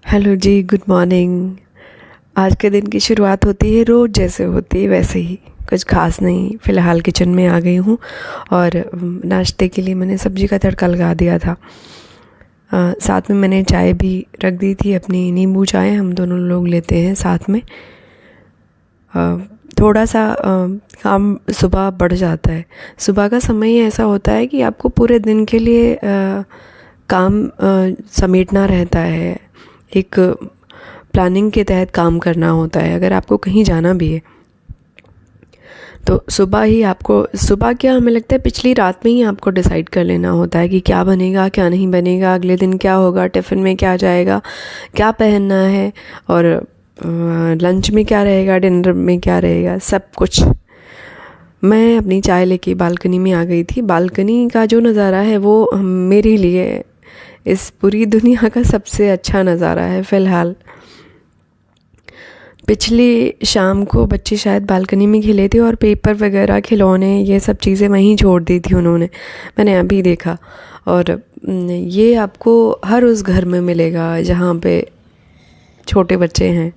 Hello जी, good morning. आज के दिन की शुरुआत होती है रोज़ जैसे होती है वैसे ही, कुछ खास नहीं। फ़िलहाल किचन में आ गई हूँ और नाश्ते के लिए मैंने सब्ज़ी का तड़का लगा दिया था। साथ में मैंने चाय भी रख दी थी, अपनी नींबू चाय हम दोनों लोग लेते हैं साथ में। थोड़ा सा काम सुबह बढ़ जाता है। सुबह का समय ही ऐसा होता है कि आपको पूरे दिन के लिए काम समेटना रहता है। एक प्लानिंग के तहत काम करना होता है। अगर आपको कहीं जाना भी है तो सुबह क्या, हमें लगता है पिछली रात में ही आपको डिसाइड कर लेना होता है कि क्या बनेगा क्या नहीं बनेगा, अगले दिन क्या होगा, टिफ़िन में क्या जाएगा, क्या पहनना है, और लंच में क्या रहेगा, डिनर में क्या रहेगा, सब कुछ। मैं अपनी चाय लेके बालकनी में आ गई थी। बालकनी का जो नज़ारा है वो मेरे लिए इस पूरी दुनिया का सबसे अच्छा नज़ारा है फ़िलहाल। पिछली शाम को बच्चे शायद बालकनी में खेले थे और पेपर वगैरह, खिलौने, ये सब चीज़ें वहीं छोड़ दी थी उन्होंने, मैंने अभी देखा। और ये आपको हर उस घर में मिलेगा जहाँ पे छोटे बच्चे हैं।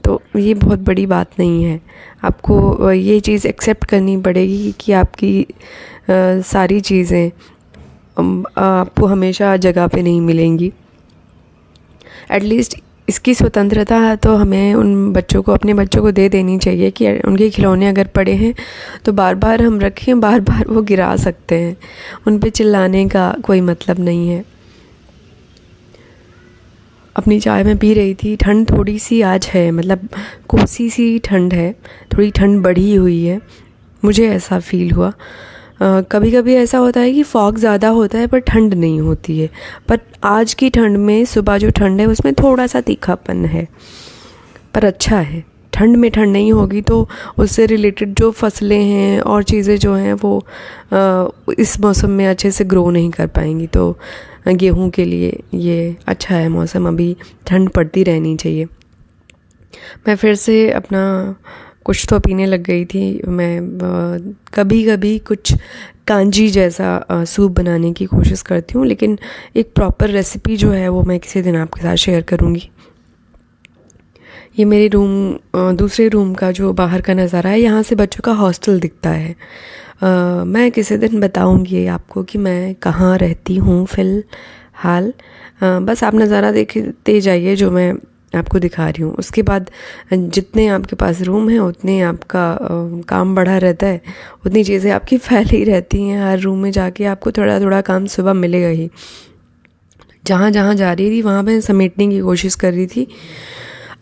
तो ये बहुत बड़ी बात नहीं है। आपको ये चीज़ एक्सेप्ट करनी पड़ेगी कि आपकी सारी चीज़ें आपको हमेशा जगह पे नहीं मिलेंगी। एटलीस्ट इसकी स्वतंत्रता तो हमें उन बच्चों को, अपने बच्चों को दे देनी चाहिए कि उनके खिलौने अगर पड़े हैं तो बार बार हम रखें, बार बार वो गिरा सकते हैं। उन पे चिल्लाने का कोई मतलब नहीं है। अपनी चाय में पी रही थी। ठंड थोड़ी सी आज है, मतलब कोसी सी ठंड है, थोड़ी ठंड बढ़ी हुई है, मुझे ऐसा फील हुआ। कभी कभी ऐसा होता है कि फॉग ज़्यादा होता है पर ठंड नहीं होती है। पर आज की ठंड में, सुबह जो ठंड है उसमें थोड़ा सा तीखापन है, पर अच्छा है। ठंड में ठंड नहीं होगी तो उससे रिलेटेड जो फसलें हैं और चीज़ें जो हैं वो इस मौसम में अच्छे से ग्रो नहीं कर पाएंगी। तो गेहूं के लिए ये अच्छा है मौसम, अभी ठंड पड़ती रहनी चाहिए। मैं फिर से अपना कुछ तो पीने लग गई थी। मैं कभी कभी कुछ कांजी जैसा सूप बनाने की कोशिश करती हूँ, लेकिन एक प्रॉपर रेसिपी जो है वो मैं किसी दिन आपके साथ शेयर करूँगी। ये मेरे दूसरे रूम का जो बाहर का नज़ारा है, यहाँ से बच्चों का हॉस्टल दिखता है। मैं किसी दिन बताऊँगी आपको कि मैं कहाँ रहती हूँ फ़िलहाल। बस आप नज़ारा देखते जाइए जो मैं आपको दिखा रही हूँ। उसके बाद जितने आपके पास रूम हैं उतने आपका काम बढ़ा रहता है, उतनी चीज़ें आपकी फैली रहती हैं। हर रूम में जाके आपको थोड़ा थोड़ा काम सुबह मिलेगा ही। जहाँ जहाँ जा रही थी वहाँ मैं समेटने की कोशिश कर रही थी।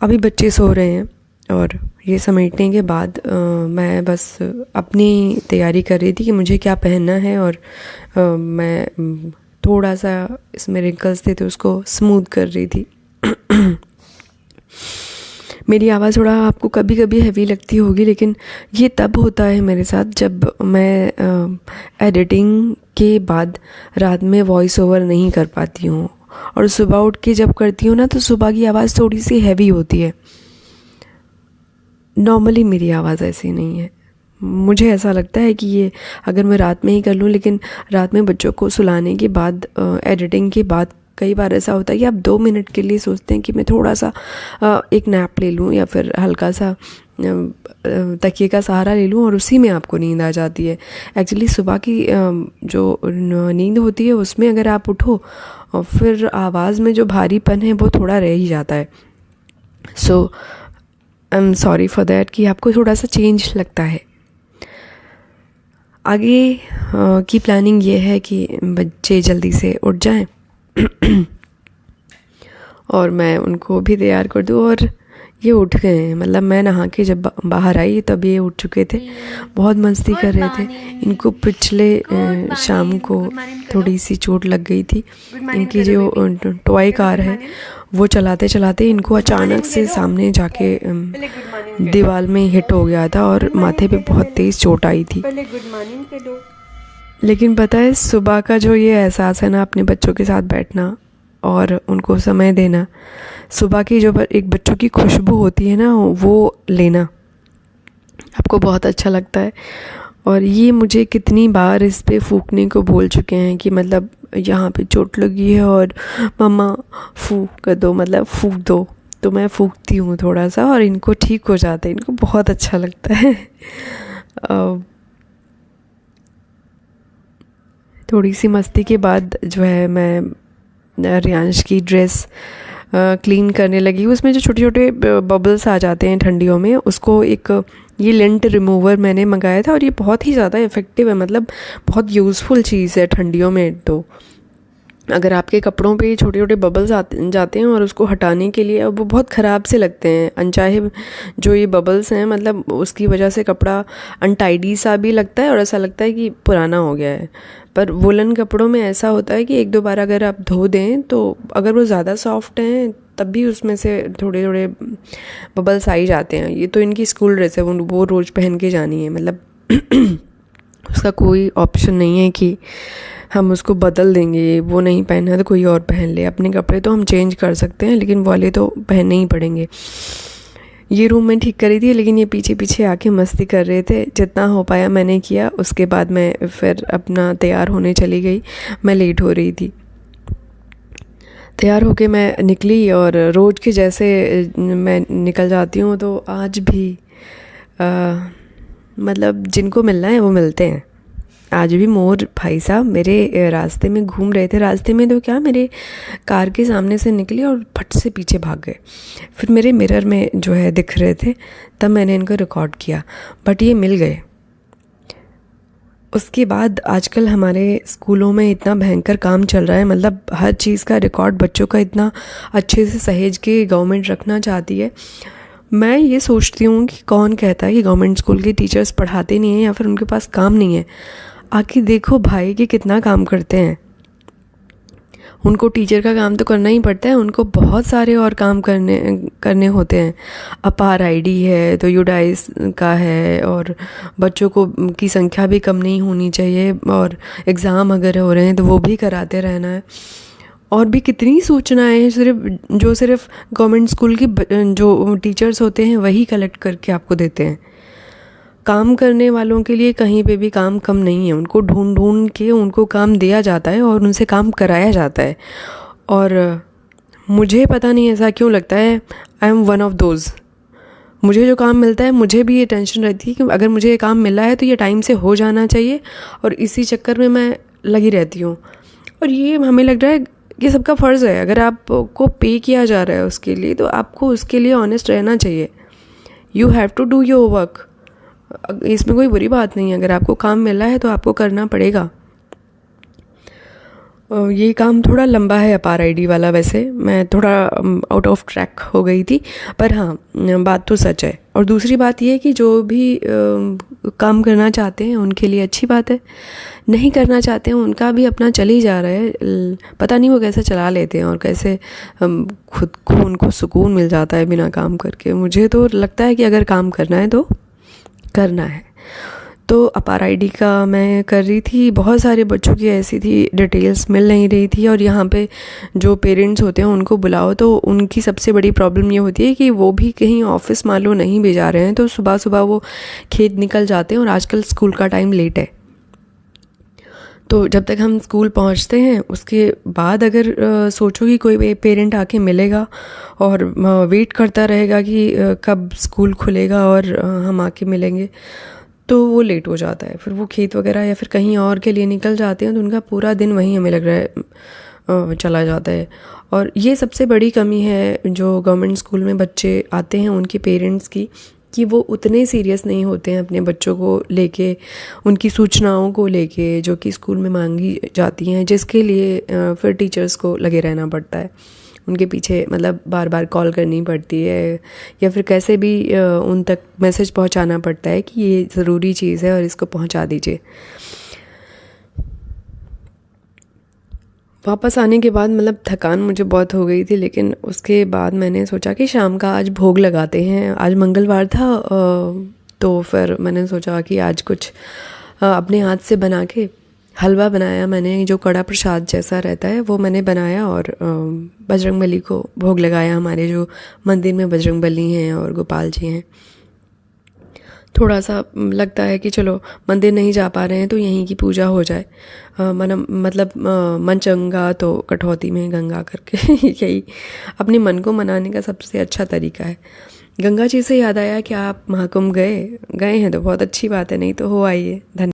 अभी बच्चे सो रहे हैं और ये समेटने के बाद मैं बस अपनी तैयारी कर रही थी कि मुझे क्या पहनना है। और मैं थोड़ा सा इसमें रिंकल्स थे तो उसको स्मूथ कर रही थी। मेरी आवाज़ थोड़ा आपको कभी कभी हैवी लगती होगी, लेकिन ये तब होता है मेरे साथ जब मैं एडिटिंग के बाद रात में वॉइस ओवर नहीं कर पाती हूँ, और सुबह उठ के जब करती हूँ ना तो सुबह की आवाज़ थोड़ी सी हैवी होती है। नॉर्मली मेरी आवाज़ ऐसी नहीं है। मुझे ऐसा लगता है कि ये अगर मैं रात में ही कर लूँ, लेकिन रात में बच्चों को सुलाने के बाद, एडिटिंग के बाद कई बार ऐसा होता है कि आप 2 मिनट के लिए सोचते हैं कि मैं थोड़ा सा एक नैप ले लूँ या फिर हल्का सा तकिए का सहारा ले लूँ, और उसी में आपको नींद आ जाती है। एक्चुअली सुबह की जो नींद होती है उसमें अगर आप उठो और फिर आवाज़ में जो भारीपन है वो थोड़ा रह ही जाता है। So I am sorry for that कि आपको थोड़ा सा चेंज लगता है। आगे की प्लानिंग ये है कि बच्चे जल्दी से उठ जाएं और मैं उनको भी तैयार कर दूँ। और ये उठ गए हैं, मतलब मैं नहा के जब बाहर आई तब ये उठ चुके थे, बहुत मस्ती कर रहे थे। इनको पिछले शाम को थोड़ी सी चोट लग गई थी। इनकी जो टॉय कार है वो चलाते चलाते इनको अचानक से सामने जाके दीवार में हिट हो गया था और माथे पे बहुत तेज़ चोट आई थी। लेकिन पता है, सुबह का जो ये एहसास है ना, अपने बच्चों के साथ बैठना और उनको समय देना, सुबह की जो एक बच्चों की खुशबू होती है ना वो लेना, आपको बहुत अच्छा लगता है। और ये मुझे कितनी बार इस पे फूकने को बोल चुके हैं कि मतलब यहाँ पे चोट लगी है और मम्मा फूक कर दो, मतलब फूक दो। तो मैं फूकती हूँ थोड़ा सा और इनको ठीक हो जाता है, इनको बहुत अच्छा लगता है। थोड़ी सी मस्ती के बाद जो है मैं रियांश की ड्रेस क्लीन करने लगी। उसमें जो छोटे छोटे बबल्स आ जाते हैं ठंडियों में, उसको एक ये लिंट रिमूवर मैंने मंगाया था और ये बहुत ही ज़्यादा इफ़ेक्टिव है, मतलब बहुत यूज़फुल चीज़ है ठंडियों में। तो अगर आपके कपड़ों पे छोटे छोटे बबल्स आते जाते हैं और उसको हटाने के लिए, अब वो बहुत ख़राब से लगते हैं अनचाहे जो ये बबल्स हैं, मतलब उसकी वजह से कपड़ा अनटाइडी सा भी लगता है और ऐसा लगता है कि पुराना हो गया है। पर वुलन कपड़ों में ऐसा होता है कि एक दो बार अगर आप धो दें तो अगर वो ज़्यादा सॉफ्ट हैं तब भी उसमें से थोड़े थोड़े बबल्स आ ही जाते हैं। ये तो इनकी स्कूल ड्रेस है, वो रोज़ पहन के जानी है, मतलब उसका कोई ऑप्शन नहीं है कि हम उसको बदल देंगे, वो नहीं पहना तो कोई और पहन ले। अपने कपड़े तो हम चेंज कर सकते हैं लेकिन वाले तो पहनने ही पड़ेंगे। ये रूम में ठीक करी थी लेकिन ये पीछे पीछे आके मस्ती कर रहे थे। जितना हो पाया मैंने किया। उसके बाद मैं फिर अपना तैयार होने चली गई, मैं लेट हो रही थी। तैयार होके मैं निकली और रोज़ के जैसे मैं निकल जाती हूँ। तो आज भी मतलब जिनको मिलना है वो मिलते हैं। आज भी मोर भाई साहब मेरे रास्ते में घूम रहे थे। रास्ते में तो क्या, मेरे कार के सामने से निकले और फट से पीछे भाग गए। फिर मेरे मिरर में जो है दिख रहे थे, तब मैंने इनको रिकॉर्ड किया, बट ये मिल गए। उसके बाद आजकल हमारे स्कूलों में इतना भयंकर काम चल रहा है, मतलब हर चीज़ का रिकॉर्ड बच्चों का इतना अच्छे से सहेज के गवर्नमेंट रखना चाहती है। मैं ये सोचती हूँ कि कौन कहता है कि गवर्नमेंट स्कूल के टीचर्स पढ़ाते नहीं हैं या फिर उनके पास काम नहीं है। आके देखो भाई कि कितना काम करते हैं। उनको टीचर का काम तो करना ही पड़ता है, उनको बहुत सारे और काम करने होते हैं। अपार आईडी है तो यूडाइस का है, और बच्चों को की संख्या भी कम नहीं होनी चाहिए, और एग्ज़ाम अगर हो रहे हैं तो वो भी कराते रहना है। और भी कितनी सूचनाएं हैं सिर्फ गवर्नमेंट स्कूल की जो टीचर्स होते हैं वही कलेक्ट करके आपको देते हैं। काम करने वालों के लिए कहीं पे भी काम कम नहीं है। उनको ढूंढ ढूंढ के उनको काम दिया जाता है और उनसे काम कराया जाता है। और मुझे पता नहीं ऐसा क्यों लगता है, I am one of those. मुझे जो काम मिलता है मुझे भी ये टेंशन रहती है कि अगर मुझे ये काम मिला है तो ये टाइम से हो जाना चाहिए, और इसी चक्कर में मैं लगी रहती हूँ। और ये हमें लग रहा है कि सबका फ़र्ज़ है, अगर आपको पे किया जा रहा है उसके लिए तो आपको उसके लिए ऑनेस्ट रहना चाहिए। You have to do your work. इसमें कोई बुरी बात नहीं है, अगर आपको काम मिला है तो आपको करना पड़ेगा। ये काम थोड़ा लंबा है अपार आईडी वाला, वैसे मैं थोड़ा आउट ऑफ ट्रैक हो गई थी, पर हाँ बात तो सच है। और दूसरी बात ये है कि जो भी काम करना चाहते हैं उनके लिए अच्छी बात है, नहीं करना चाहते हैं उनका भी अपना चल ही जा रहा है। पता नहीं वो कैसे चला लेते हैं और कैसे खुद को उनको सुकून मिल जाता है बिना काम करके। मुझे तो लगता है कि अगर काम करना है तो करना है। तो अपार आईडी का मैं कर रही थी, बहुत सारे बच्चों की ऐसी थी डिटेल्स मिल नहीं रही थी। और यहाँ पे जो पेरेंट्स होते हैं उनको बुलाओ तो उनकी सबसे बड़ी प्रॉब्लम ये होती है कि वो भी कहीं ऑफिस मान लो नहीं भी जा रहे हैं तो सुबह सुबह वो खेत निकल जाते हैं, और आजकल स्कूल का टाइम लेट है। तो जब तक हम स्कूल पहुंचते हैं उसके बाद अगर सोचो कि कोई पेरेंट आके मिलेगा और वेट करता रहेगा कि कब स्कूल खुलेगा और हम आके मिलेंगे, तो वो लेट हो जाता है। फिर वो खेत वगैरह या फिर कहीं और के लिए निकल जाते हैं तो उनका पूरा दिन वहीं हमें लग रहा है चला जाता है। और ये सबसे बड़ी कमी है जो गवर्नमेंट स्कूल में बच्चे आते हैं उनके पेरेंट्स की, कि वो उतने सीरियस नहीं होते हैं अपने बच्चों को लेके, उनकी सूचनाओं को लेके जो कि स्कूल में मांगी जाती हैं, जिसके लिए फिर टीचर्स को लगे रहना पड़ता है उनके पीछे, मतलब बार बार कॉल करनी पड़ती है या फिर कैसे भी उन तक मैसेज पहुंचाना पड़ता है कि ये ज़रूरी चीज़ है और इसको पहुंचा दीजिए। वापस आने के बाद मतलब थकान मुझे बहुत हो गई थी, लेकिन उसके बाद मैंने सोचा कि शाम का आज भोग लगाते हैं। आज मंगलवार था, तो फिर मैंने सोचा कि आज कुछ अपने हाथ से बना के हलवा बनाया मैंने, जो कड़ा प्रसाद जैसा रहता है वो मैंने बनाया, और बजरंगबली को भोग लगाया। हमारे जो मंदिर में बजरंगबली हैं और गोपाल जी हैं, थोड़ा सा लगता है कि चलो मंदिर नहीं जा पा रहे हैं तो यहीं की पूजा हो जाए। मन चंगा तो कटौती में गंगा करके यही अपने मन को मनाने का सबसे अच्छा तरीका है। गंगा जी से याद आया कि आप महाकुंभ गए हैं तो बहुत अच्छी बात है, नहीं तो हो आइए। धन्यवाद।